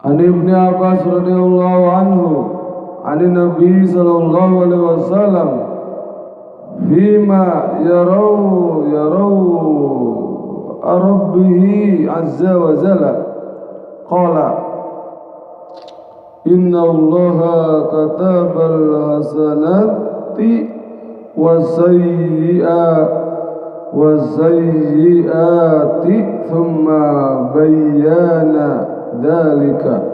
An Ibnu Abbas radhiyallahu anhu an Nabi sallallahu alaihi wasallam fima yarau Rabbihi azza wa jalla qala inna allaha katabal hasanati wasayyiati thumma bayyana dhalika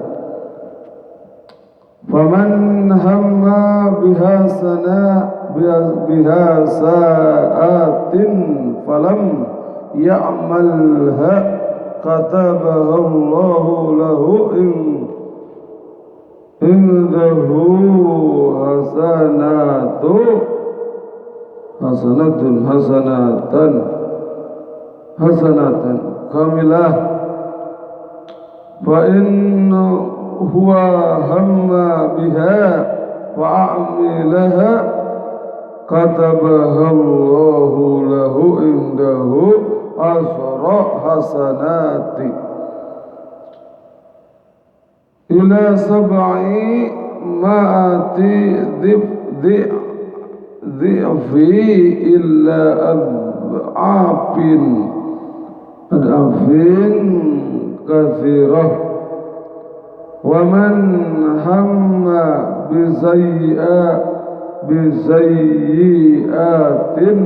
faman hamma biha sa'atin falam ya'malha katabaha Allahu lahu indahu hasanatan kamilah fa in huwa hamma biha fa'amilaha katabaha Allahu lahu indahu asra hasanati ila sab'i ma'ati dhi'fi illa ad'afin kathirah wa man hamma bizayyi'atin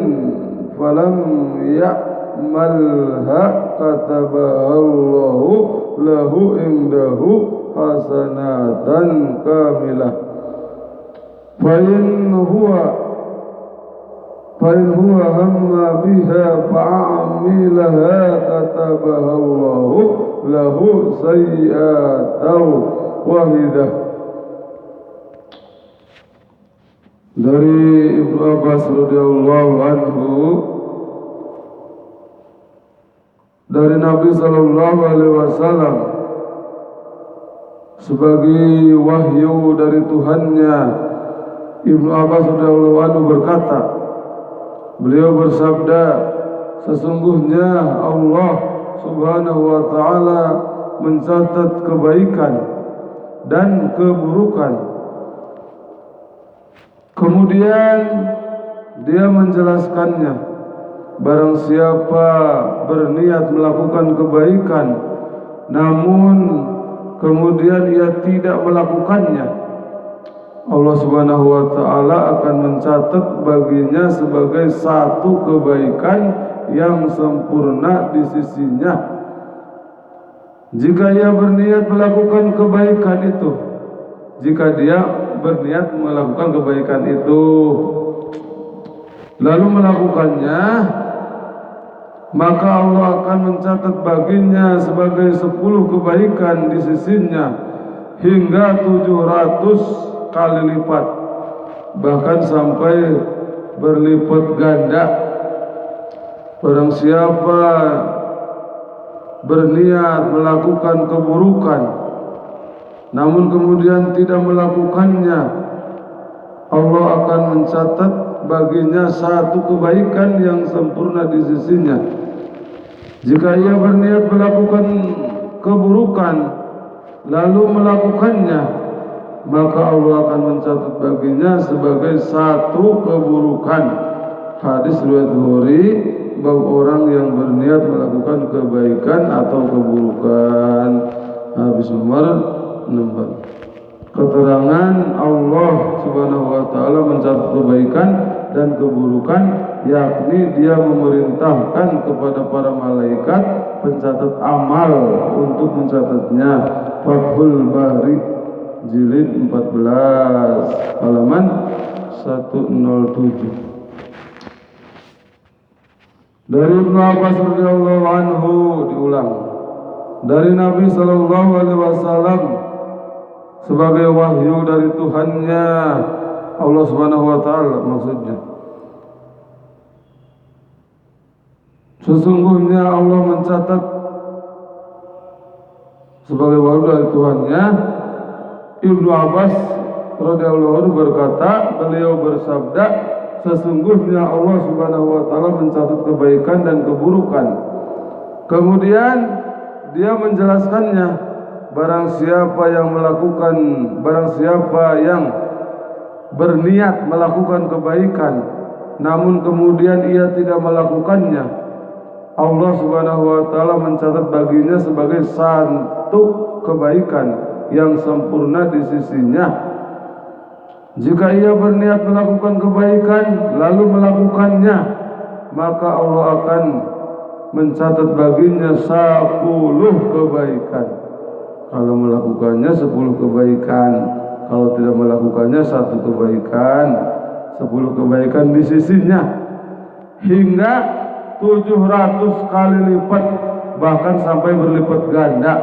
falam ya'malha katabaha Allahu lahu indahu hasanatan kamilah fa in huwa hamma biha fa'amilaha katabaha Allahu lahu sayyi'atan wahidah. Dari Ibnu Abbas radhiyallahu anhu dari Nabi sallallahu alaihi wasallam sebagai wahyu dari Tuhannya, Ibnu Abbas radhiyallahu anhu berkata, beliau bersabda, sesungguhnya Allah subhanahu wa ta'ala mencatat kebaikan dan keburukan. Kemudian dia menjelaskannya, barang siapa berniat melakukan kebaikan namun kemudian ia tidak melakukannya, Allah subhanahu wa ta'ala akan mencatat baginya sebagai satu kebaikan yang sempurna di sisinya. Jika ia berniat melakukan kebaikan itu, jika dia berniat melakukan kebaikan itu lalu melakukannya, maka Allah akan mencatat baginya sebagai 10 kebaikan di sisinya hingga 700 kali lipat, bahkan sampai berlipat ganda. Barang siapa berniat melakukan keburukan namun kemudian tidak melakukannya, Allah akan mencatat baginya satu kebaikan yang sempurna di sisinya. Jika ia berniat melakukan keburukan lalu melakukannya, maka Allah akan mencatat baginya sebagai satu keburukan. Hadis riwayat Bukhari, bab orang yang berniat melakukan kebaikan atau keburukan. Habis nomor 6. Keterangan Allah subhanahu wa ta'ala mencatat kebaikan dan keburukan, yakni dia memerintahkan kepada para malaikat pencatat amal untuk mencatatnya. Fathul Bari jilid 14 halaman 107. Dari Ibnu Abbas radhiyallahu anhu diulang, dari Nabi sallallahu alaihi wasallam sebagai wahyu dari Tuhannya, Allah subhanahu wa ta'ala maksudnya, sesungguhnya Allah mencatat sebagai wahyu dari Tuhannya. Ibnu Abbas radhiyallahu anhu berkata, beliau bersabda, sesungguhnya Allah subhanahu wa ta'ala mencatat kebaikan dan keburukan. Kemudian dia menjelaskannya, barang siapa yang berniat melakukan kebaikan namun kemudian ia tidak melakukannya, Allah Subhanahu wa taala mencatat baginya sebagai satu kebaikan yang sempurna di sisinya. Jika ia berniat melakukan kebaikan lalu melakukannya, maka Allah akan mencatat baginya 10 kebaikan. Kalau melakukannya 10 kebaikan, kalau tidak melakukannya 1 kebaikan. 10 kebaikan di sisinya hingga 700 kali lipat, bahkan sampai berlipat ganda.